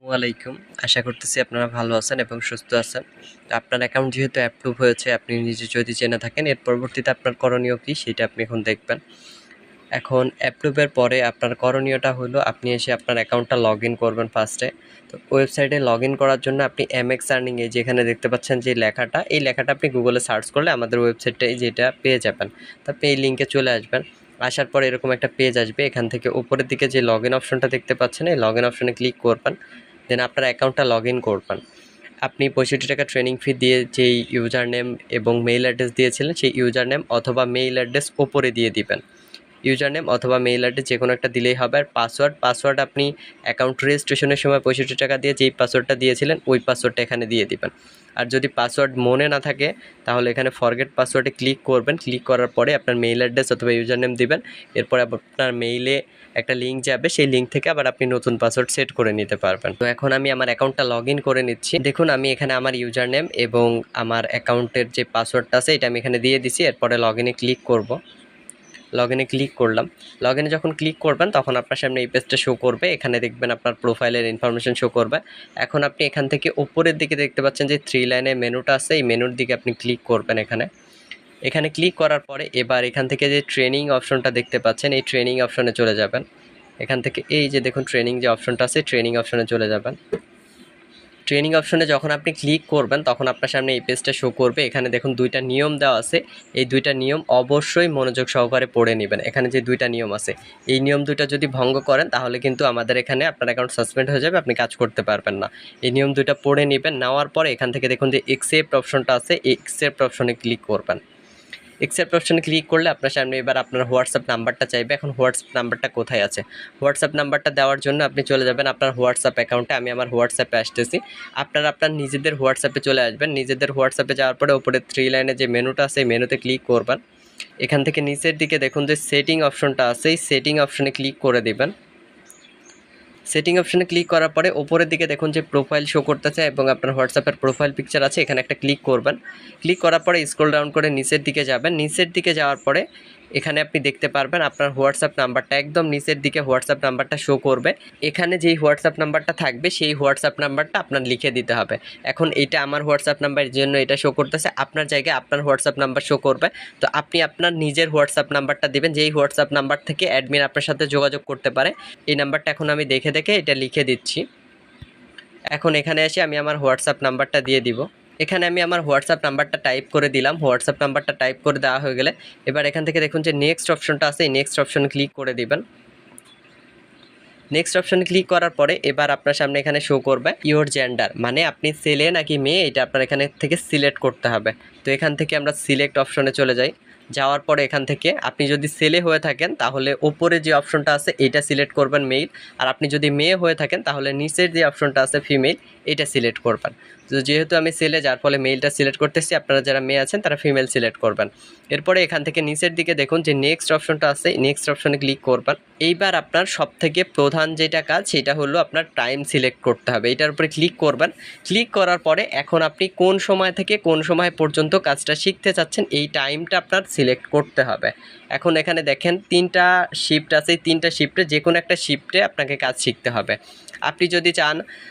ওয়ালাইকুম। আশা করতেছি আপনারা ভালো আছেন এবং সুস্থ আছেন। তো আপনার অ্যাকাউন্ট যেহেতু অ্যাপ্রুভ হয়েছে, আপনি নিজে যদি জেনে থাকেন এর পরবর্তীতে আপনার করণীয় কী সেটা আপনি এখন দেখবেন। এখন অ্যাপ্রুভের পরে আপনার করণীয়টা হলো আপনি এসে আপনার অ্যাকাউন্টটা লগইন করবেন ফার্স্টে। তো ওয়েবসাইটে লগইন করার জন্য আপনি MX আর্নিংয়ে যেখানে দেখতে পাচ্ছেন যে লেখাটা, এই লেখাটা আপনি গুগলে সার্চ করলে আমাদের ওয়েবসাইটটাই যেটা পেয়ে যাবেন। তো আপনি এই লিঙ্কে চলে আসবেন। আসার পরে এরকম একটা পেজ আসবে। এখান থেকে উপরের দিকে যে লগইন অপশনটা দেখতে পাচ্ছেন, এই লগইন অপশনে ক্লিক করবেন। দেন আপনার অ্যাকাউন্টটা লগইন করবেন। আপনি 65 টাকা ট্রেনিং ফি দিয়ে যেই ইউজার নেম এবং মেইল অ্যাড্রেস দিয়েছিলেন, সেই ইউজার নেম অথবা মেইল অ্যাড্রেস ওপরে দিয়ে দিবেন। ইউজার নেম অথবা মেইল অ্যাড্রেস যে কোনো একটা দিলেই হবে। আর পাসওয়ার্ড আপনি অ্যাকাউন্ট রেজিস্ট্রেশনের সময় 65 টাকা দিয়ে যেই পাসওয়ার্ডটা দিয়েছিলেন ওই পাসওয়ার্ডটা এখানে দিয়ে দিবেন। আর যদি পাসওয়ার্ড মনে না থাকে তাহলে এখানে ফরগেট পাসওয়ার্ডে ক্লিক করবেন। ক্লিক করার পরে আপনার মেইল অ্যাড্রেস অথবা ইউজার নেম দিবেন। এরপরে আপনার মেইলে একটা লিঙ্ক যাবে, সেই লিঙ্ক থেকে আবার আপনি নতুন পাসওয়ার্ড সেট করে নিতে পারবেন। তো এখন আমি আমার অ্যাকাউন্টটা লগইন করে নিচ্ছি। দেখুন আমি এখানে আমার ইউজার নেম এবং আমার অ্যাকাউন্টের যে পাসওয়ার্ডটা আছে এটা আমি এখানে দিয়ে দিছি। এরপরে লগইনে ক্লিক করব। লগইনে ক্লিক করলাম। লগইনে যখন ক্লিক করবেন তখন আপনার সামনে এই পেজটা শো করবে। এখানে দেখবেন আপনার প্রোফাইলের ইনফরমেশন শো করবে। এখন আপনি এখান থেকে উপরের দিকে দেখতে পাচ্ছেন যে 3 লাইনের মেনুটা আছে, এই মেনুর দিকে আপনি ক্লিক করবেন। এখানে ক্লিক করার পরে এবার এখান থেকে যে ট্রেনিং অপশনটা দেখতে পাচ্ছেন, এই ট্রেনিং অপশনে চলে যাবেন। এখান থেকে এই যে দেখুন ট্রেনিং যে অপশনটা আছে, ট্রেনিং অপশনে চলে যাবেন। ট্রেনিং অপশনে যখন আপনি ক্লিক করবেন তখন আপনার সামনে এই পেজটা শো করবে। এখানে দেখুন 2টা নিয়ম দেওয়া আছে। এই 2টা নিয়ম অবশ্যই মনোযোগ সহকারে পড়ে নেবেন। এখানে যে 2টা নিয়ম আছে, এই নিয়ম 2টা যদি ভঙ্গ করেন তাহলে কিন্তু আমাদের এখানে আপনার অ্যাকাউন্ট সাসপেন্ড হয়ে যাবে, আপনি কাজ করতে পারবেন না। এই নিয়ম 2টা পড়ে নেবেন। নেওয়ার পরে এখান থেকে দেখুন যে একসেপ্ট অপশনটা আছে, এই একসেপ্ট অপশনে ক্লিক করবেন। একসেপ্ট অপশনে ক্লিক করলে আপনার সামনে এবার আপনার হোয়াটসঅ্যাপ নাম্বারটা চাইবে। এখন হোয়াটসঅ্যাপ নাম্বারটা কোথায় আছে? হোয়াটসঅ্যাপ নাম্বারটা দেওয়ার জন্য আপনি চলে যাবেন আপনার হোয়াটসঅ্যাপ অ্যাকাউন্টে। আমি আমার হোয়াটসঅ্যাপে আসতেছি। আপনারা আপনার নিজেদের হোয়াটসঅ্যাপে চলে আসবেন। নিজেদের হোয়াটসঅ্যাপে যাওয়ার পরে উপরে 3 লাইনে যে মেনুটা আছে, এই মেনুতে ক্লিক করবেন। এখান থেকে নিচের দিকে দেখুন যে সেটিং অপশনটা আছে, এই সেটিং অপশনে ক্লিক করে দিবেন। সেটিং অপশনে ক্লিক করার পরে উপরের দিকে দেখুন যে প্রোফাইল শো করতেছে এবং আপনার হোয়াটসঅ্যাপের প্রোফাইল পিকচার আছে, এখানে একটা ক্লিক করবেন। ক্লিক করার পরে স্ক্রল ডাউন করে নিচের দিকে যাবেন। নিচের দিকে যাওয়ার পরে এখানে আপনি দেখতে পারবেন আপনার হোয়াটসঅ্যাপ নাম্বারটা, একদম নিচের দিকে হোয়াটসঅ্যাপ নাম্বারটা শো করবে। এখানে যেই হোয়াটসঅ্যাপ নাম্বারটা থাকবে সেই হোয়াটসঅ্যাপ নাম্বারটা আপনার লিখে দিতে হবে। এখন এটা আমার হোয়াটসঅ্যাপ নাম্বারের জন্য এটা শো করতেছে, আপনার জায়গায় আপনার হোয়াটসঅ্যাপ নাম্বার শো করবে। তো আপনি আপনার নিজের হোয়াটসঅ্যাপ নাম্বারটা দিবেন, যেই হোয়াটসঅ্যাপ নাম্বার থেকে অ্যাডমিন আপনার সাথে যোগাযোগ করতে পারে। এই নাম্বারটা এখন আমি দেখে এটা লিখে দিচ্ছি। এখন এখানে এসে আমি আমার হোয়াটসঅ্যাপ নাম্বারটা দিয়ে দিব। এখানে আমি আমার হোয়াটসঅ্যাপ নাম্বারটা টাইপ করে দিলাম। হোয়াটসঅ্যাপ নাম্বারটা টাইপ করে দেওয়া হয়ে গেলে এবার এখান থেকে দেখুন যে নেক্সট অপশনটা আছে, এই নেক্সট অপশনে ক্লিক করে দিবেন। নেক্সট অপশনে ক্লিক করার পরে এবার আপনার সামনে এখানে শো করবে ইওর জেন্ডার, মানে আপনি ছেলে নাকি মেয়ে এটা আপনার এখানে থেকে সিলেক্ট করতে হবে। তো এখান থেকে আমরা সিলেক্ট অপশনে চলে যাই। যাওয়ার পরে এখান থেকে আপনি যদি ছেলে হয়ে থাকেন তাহলে ওপরে যে অপশনটা আছে এটা সিলেক্ট করবেন মেল, আর আপনি যদি মেয়ে হয়ে থাকেন তাহলে নিচের যে অপশনটা আছে ফিমেল, এটা সিলেক্ট করবেন। তো যেহেতু আমি ছেলে যার ফলে মেলটা সিলেক্ট করতেছি, আপনারা যারা মেয়ে আছেন তারা ফিমেল সিলেক্ট করবেন। এরপরে এখান থেকে নিচের দিকে দেখুন যে নেক্সট অপশনটা আছে, নেক্সট অপশনে ক্লিক করবেন। এইবার আপনার সবথেকে প্রধান যেটা কাজ সেটা হলো আপনার টাইম সিলেক্ট করতে হবে। এটার উপরে ক্লিক করবেন। ক্লিক করার পরে এখন আপনি কোন সময় থেকে কোন সময় পর্যন্ত কাজটা শিখতে চাচ্ছেন এই টাইমটা আপনার সিলেক্ট করতে হবে। এখন এখানে দেখেন 3টা শিফট আছে, 3টা শিফটে যে কোনো একটা শিফটে আপনাকে কাজ শিখতে হবে। আপনি যদি চান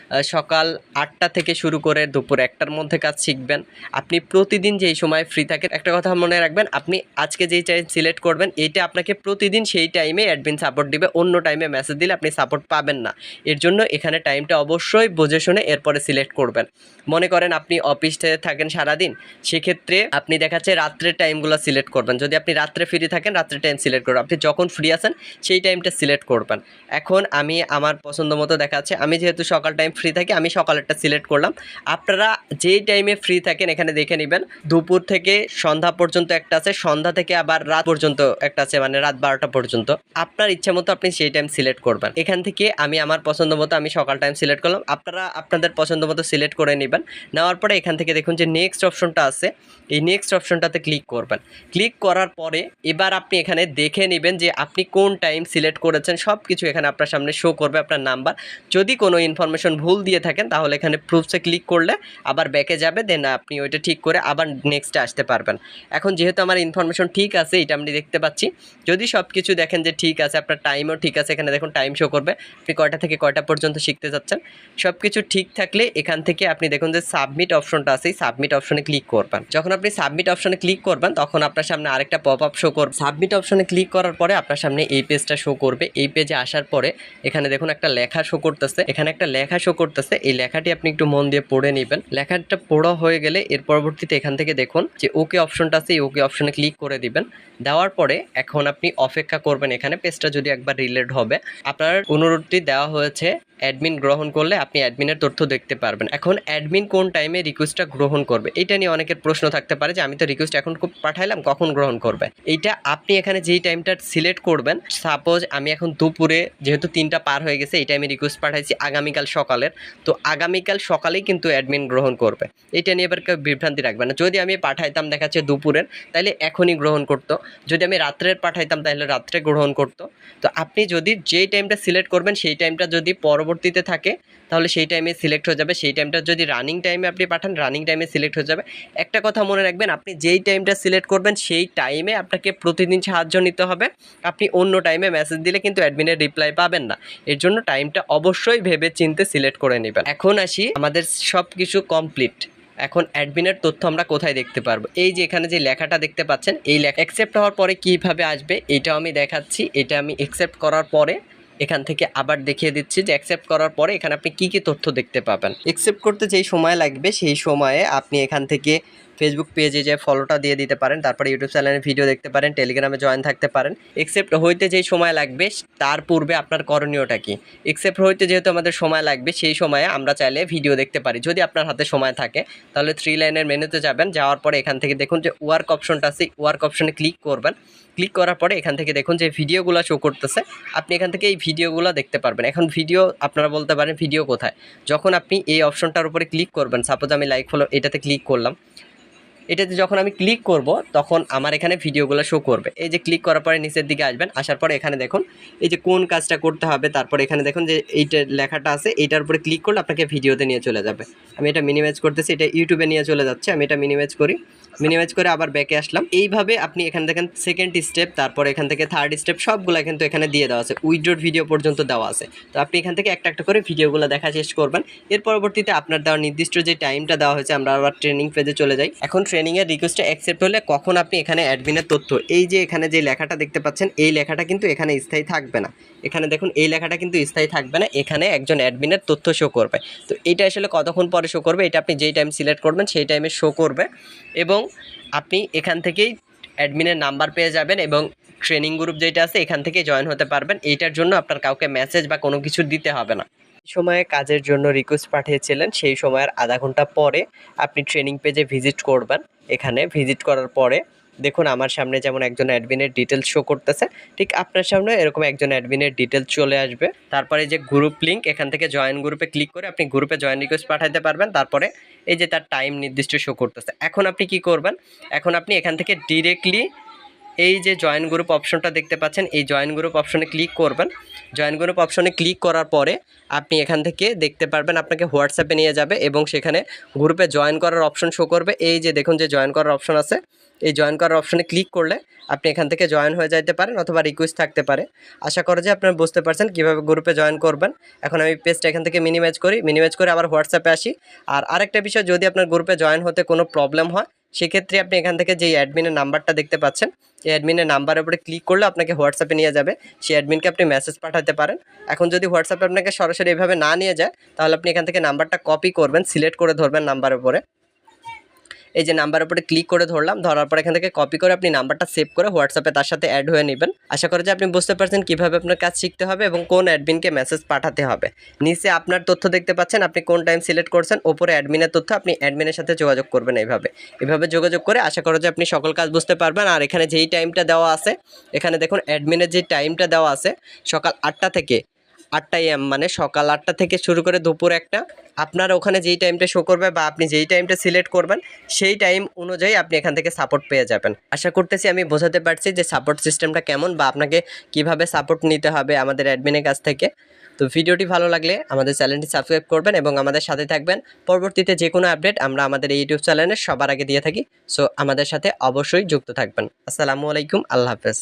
সকাল 8টা থেকে শুরু করে দুপুর 1টার মধ্যে কাজ শিখবেন, আপনি প্রতিদিন যেই সময় ফ্রি থাকেন, একটা কথা মনে রাখবেন, আপনি আজকে যেই টাইম সিলেক্ট করবেন এটা আপনাকে প্রতিদিন সেই টাইমে অ্যাডমিন সাপোর্ট দিবে। অন্য টাইমে মেসেজ দিলে আপনি সাপোর্ট পাবেন না। এর জন্য এখানে টাইমটা অবশ্যই বুঝে শুনে এরপরে সিলেক্ট করবেন। মনে করেন আপনি অফিসে থাকেন সারাদিন, সেক্ষেত্রে আপনি দেখাচ্ছে রাত্রের টাইমগুলো সিলেক্ট করবেন। যদি আপনি রাত্রে ফ্রি থাকেন রাত্রের টাইম সিলেক্ট করবেন, আপনি যখন ফ্রি আছেন সেই টাইমটা সিলেক্ট করবেন। এখন আমি আমার পছন্দ মতো দেখাচ্ছে, আমি যেহেতু সকাল টাইম ফ্রি থাকি আমি সকালেরটা সিলেক্ট করলাম। আপনারা যেই টাইমে ফ্রি থাকেন এখানে দেখে নেবেন, দুপুর থেকে সন্ধ্যা পর্যন্ত একটা আছে, সন্ধ্যা থেকে আবার রাত পর্যন্ত একটা আছে, মানে রাত 12টা পর্যন্ত। আপনার ইচ্ছা মতো আপনি সেই টাইম সিলেক্ট করবেন। এখান থেকে আমি আমার পছন্দ মতো আমি সকাল টাইম সিলেক্ট করলাম, আপনারা আপনাদের পছন্দ মতো সিলেক্ট করে নেবেন। নেওয়ার পরে এখান থেকে দেখুন যে নেক্সট অপশনটা আছে, এই নেক্সট অপশনটাতে ক্লিক করবেন। ক্লিক করার পরে এবার আপনি এখানে দেখে নেবেন যে আপনি কোন টাইম সিলেক্ট করেছেন, সব কিছু এখানে আপনার সামনে শো করবে, আপনার নাম্বার। যদি কোনো ইনফরমেশন ভুল দিয়ে থাকেন তাহলে এখানে প্রুফসে ক্লিক করলে আবার ব্যাকে যাবে, দেন আপনি ওইটা ঠিক করে আবার নেক্সটে আসতে পারবেন। এখন যেহেতু আমার ইনফরমেশন ঠিক আছে, এটা আমি দেখতে পাচ্ছি। যদি সব কিছু দেখেন যে ঠিক আছে, আপনার টাইমও ঠিক আছে, এখানে দেখুন টাইম শো করবে আপনি কয়টা থেকে কয়টা পর্যন্ত শিখতে যাচ্ছেন। সব কিছু ঠিক থাকলে এখান থেকে আপনি দেখুন যে সাবমিট অপশনটা আছে, সাবমিট অপশনে ক্লিক করবেন। যখন আপনি সাবমিট অপশনে ক্লিক করবেন তখন আপনার সামনে আরেকটা পপ আপ শো করবে। সাবমিট অপশনে ক্লিক করার পরে আপনার সামনে এই পেজটা শো করবে। এই পেজে আসার পরে এখানে দেখুন একটা লেখা শো করতেছে, এখানে একটা লেখা শো করতেছে। এই লেখাটি আপনি একটু মন দিয়ে পড়ে নেবেন। লেখাটা পড়া হয়ে গেলে এর পরবর্তীতে এখান থেকে দেখুন যে ওকে অপশনটা আছে, এই ওকে অপশনে ক্লিক করে দিবেন। দেওয়ার পরে এখন আপনি অপেক্ষা করবেন, এখানে পেজটা যদি একবার রিলোড হবে। আপনার অনুরোধটি দেওয়া হয়েছে, অ্যাডমিন গ্রহণ করলে আপনি অ্যাডমিনের তথ্য দেখতে পারবেন। এখন অ্যাডমিন কোন টাইমে রিকোয়েস্টটা গ্রহণ করবে এটা নিয়ে অনেকের প্রশ্ন থাকতে পারে যে আমি তো রিকোয়েস্ট এখন পাঠাইলাম, কখন গ্রহণ করবে। এইটা আপনি এখানে যেই টাইমটা সিলেক্ট করবেন, সাপোজ আমি এখন দুপুরে যেহেতু 3টা পার হয়ে গেছে, এই টাইমে রিকোয়েস্ট পাঠাইছি আগামীকাল সকালের, তো আগামীকাল সকালেই কিন্তু অ্যাডমিন গ্রহণ করবে। এটা নিয়ে এবার কেউ বিভ্রান্তি রাখবে না। যদি আমি পাঠাইতাম দেখাচ্ছে দুপুরের, তাহলে এখনই গ্রহণ করতো। যদি আমি রাত্রের পাঠাইতাম তাহলে রাত্রে গ্রহণ করতো। তো আপনি যদি যেই টাইমটা সিলেক্ট করবেন সেই টাইমটা যদি পরবর্তীতে থাকে তাহলে সেই টাইমে সিলেক্ট হয়ে যাবে। সেই টাইমটা যদি রানিং টাইমে আপনি পাঠান, রানিং টাইমে সিলেক্ট হয়ে যাবে। একটা কথা মনে রাখবেন, আপনি যেই টাইমটা সিলেক্ট করবেন সেই টাইমে আপনাকে প্রতিদিন সাহায্য নিতে হবে। আপনি অন্য টাইমে মেসেজ দিলে কিন্তু অ্যাডমিনের রিপ্লাই পাবেন না। এর জন্য টাইমটা অবশ্যই ভেবে চিন্তে সিলেক্ট করে নেবেন। এখন আসি, আমাদের সব কিছু কমপ্লিট। এখন অ্যাডমিনের তথ্য আমরা কোথায় দেখতে পারবো? এই যে এখানে যে লেখাটা দেখতে পাচ্ছেন, এই লেখা অ্যাকসেপ্ট হওয়ার পরে কীভাবে আসবে এটাও আমি দেখাচ্ছি। এটা আমি অ্যাকসেপ্ট করার পরে এখান থেকে আবার দেখিয়ে দিচ্ছি যে অ্যাকসেপ্ট করার পরে এখানে আপনি কী কী তথ্য দেখতে পাবেন। অ্যাকসেপ্ট করতে যেই সময় লাগবে সেই সময়ে আপনি এখান থেকে ফেসবুক পেজে যে ফলোটা দিয়ে দিতে পারেন, তারপরে ইউটিউব চ্যানেলে ভিডিও দেখতে পারেন, টেলিগ্রামে জয়েন থাকতে পারেন। অ্যাকসেপ্ট হইতে যেই সময় লাগবে তার পূর্বে আপনার করণীয়টা কি? অ্যাকসেপ্ট হইতে যেহেতু আমাদের সময় লাগবে, সেই সময়ে আমরা চাইলে ভিডিও দেখতে পারি। যদি আপনার হাতে সময় থাকে তাহলে 3 লাইনের মেনুতে যাবেন, যাওয়ার পরে এখান থেকে দেখুন যে ওয়ার্ক অপশনটা আছে, ওয়ার্ক অপশনে ক্লিক করবেন। ক্লিক করার পরে এখান থেকে দেখুন যে ভিডিওগুলো শো করতেছে, আপনি এখান থেকে এই ভিডিওগুলো দেখতে পারবেন। এখন ভিডিও আপনারা বলতে পারেন ভিডিও কোথায়? যখন আপনি এই অপশনটার উপরে ক্লিক করবেন, সাপোজ আমি লাইক ফলো এটাতে ক্লিক করলাম, এটাতে যখন আমি ক্লিক করব তখন আমার এখানে ভিডিওগুলো শো করবে। এই যে ক্লিক করার পরে নিচের দিকে আসবেন, আসার পরে এখানে দেখুন এই যে কোন কাজটা করতে হবে, তারপরে এখানে দেখুন যে এইটা লেখাটা আছে, এইটার উপরে ক্লিক করলে আপনাকে ভিডিওতে নিয়ে চলে যাবে। আমি এটা মিনিমাইজ করতেছি, এটা ইউটিউবে নিয়ে চলে যাচ্ছে। আমি এটা মিনিমাইজ করি, মিনিমাইজ করে আবার ব্যাকে আসলাম। এইভাবে আপনি এখানে দেখেন সেকেন্ড স্টেপ, তারপরে এখান থেকে থার্ড স্টেপ, সবগুলো কিন্তু এখানে দিয়ে দেওয়া আছে, উইথড্রর ভিডিও পর্যন্ত দেওয়া আছে। তো আপনি এখান থেকে একটা একটা করে ভিডিওগুলো দেখা শেষ করবেন। এর পরবর্তীতে আপনার দেওয়া নির্দিষ্ট যে টাইমটা দেওয়া হয়েছে, আমরা আবার ট্রেনিং পেজে চলে যাই। এখন ট্রেনিংয়ের রিকোয়েস্টটা অ্যাকসেপ্ট হলে কখন আপনি এখানে অ্যাডমিনের তথ্য, এই যে এখানে যে লেখাটা দেখতে পাচ্ছেন, এই লেখাটা কিন্তু এখানে স্থায়ী থাকবে না। এখানে দেখুন এই লেখাটা কিন্তু স্থায়ী থাকবে না, এখানে একজন অ্যাডমিনের তথ্য শো করবে। তো এটা আসলে কতক্ষণ পরে শো করবে, এটা আপনি যেই টাইম সিলেক্ট করবেন সেই টাইমে শো করবে। এবং আপনি এখান থেকেই অ্যাডমিনের নাম্বার পেয়ে যাবেন এবং ট্রেনিং গ্রুপ যেটা আছে এখান থেকে জয়েন হতে পারবেন। এইটার জন্য আপনার কাউকে মেসেজ বা কোনো কিছু দিতে হবে না। সময়ে কাজের জন্য রিকোয়েস্ট পাঠিয়েছিলেন সেই সময়ের আধা ঘন্টা পরে আপনি ট্রেনিং পেজে ভিজিট করবেন। এখানে ভিজিট করার পরে দেখুন আমার সামনে যেমন একজন অ্যাডমিনের ডিটেলস শো করতেছে, ঠিক আপনার সামনে এরকম একজন অ্যাডমিনের ডিটেলস চলে আসবে। তারপরে যে গ্রুপ লিঙ্ক, এখান থেকে জয়েন গ্রুপে ক্লিক করে আপনি গ্রুপে জয়েন রিকোয়েস্ট পাঠাতে পারবেন। তারপরে এই যে তার টাইম নির্দিষ্ট শো করতেছে। এখন আপনি কি করবেন? এখন আপনি এখান থেকে ডিরেক্টলি এই যে জয়েন গ্রুপ অপশনটা দেখতে পাচ্ছেন, এই জয়েন গ্রুপ অপশনে ক্লিক করবেন। জয়েন গ্রুপ অপশনে ক্লিক করার পরে আপনি এখান থেকে দেখতে পারবেন আপনাকে হোয়াটসঅ্যাপে নিয়ে যাবে এবং সেখানে গ্রুপে জয়েন করার অপশন শো করবে। এই যে দেখুন যে জয়েন করার অপশন আছে, এই জয়েন করার অপশনে ক্লিক করলে আপনি এখান থেকে জয়েন হয়ে যাইতে পারেন অথবা রিকোয়েস্ট থাকতে পারে। আশা করি যে আপনারা বুঝতে পারছেন কীভাবে গ্রুপে জয়েন করবেন। এখন আমি পেজটা এখান থেকে মিনিমাইজ করি, মিনিমাইজ করে আবার হোয়াটসঅ্যাপে আসি। আর আরেকটা বিষয়, যদি আপনার গ্রুপে জয়েন হতে কোনো প্রবলেম হয় সেক্ষেত্রে আপনি এখান থেকে যে অ্যাডমিনের নাম্বারটা দেখতে পাচ্ছেন, এই অ্যাডমিনের নাম্বারের উপরে ক্লিক করলে আপনাকে হোয়াটসঅ্যাপে নিয়ে যাবে, সেই অ্যাডমিনকে আপনি মেসেজ পাঠাতে পারেন। এখন যদি হোয়াটসঅ্যাপে আপনাকে সরাসরি এভাবে না নিয়ে যায় তাহলে আপনি এখান থেকে নাম্বারটা কপি করবেন, সিলেক্ট করে ধরবেন নাম্বারের উপরে, এই যে নাম্বার উপরে ক্লিক করে ধরলাম, ধরার পর এখান থেকে কপি করে আপনি নাম্বারটা সেভ করে হোয়াটসঅ্যাপে তার সাথে অ্যাড হয়ে নেবেন। আশা করি যে আপনি বুঝতে পারছেন কীভাবে আপনার কাজ শিখতে হবে এবং কোন অ্যাডমিনকে মেসেজ পাঠাতে হবে। নিচে আপনার তথ্য দেখতে পাচ্ছেন, আপনি কোন টাইম সিলেক্ট করছেন, ওপরে অ্যাডমিনের তথ্য, আপনি অ্যাডমিনের সাথে যোগাযোগ করবেন। এভাবে যোগাযোগ করে আশা করি যে আপনি সকল কাজ বুঝতে পারবেন। আর এখানে যেই টাইমটা দেওয়া আছে, এখানে দেখুন অ্যাডমিনের যে টাইমটা দেওয়া আছে সকাল 8টা থেকে 8টা AM, মানে সকাল 8টা থেকে শুরু করে দুপুর 1টা, আপনার ওখানে যেই টাইমটা শো করবে বা আপনি যেই টাইমটা সিলেক্ট করবেন সেই টাইম অনুযায়ী আপনি এখান থেকে সাপোর্ট পেয়ে যাবেন। আশা করতেছি আমি বোঝাতে পারছি যে সাপোর্ট সিস্টেমটা কেমন বা আপনাকে কিভাবে সাপোর্ট নিতে হবে আমাদের অ্যাডমিনের কাছ থেকে। তো ভিডিওটি ভালো লাগলে আমাদের চ্যানেলটি সাবস্ক্রাইব করবেন এবং আমাদের সাথে থাকবেন। পরবর্তীতে যে কোনো আপডেট আমরা আমাদের এই ইউটিউব চ্যানেলে সবার আগে দিয়ে থাকি। সো আমাদের সাথে অবশ্যই যুক্ত থাকবেন। আসসালামু আলাইকুম, আল্লাহ হাফেজ।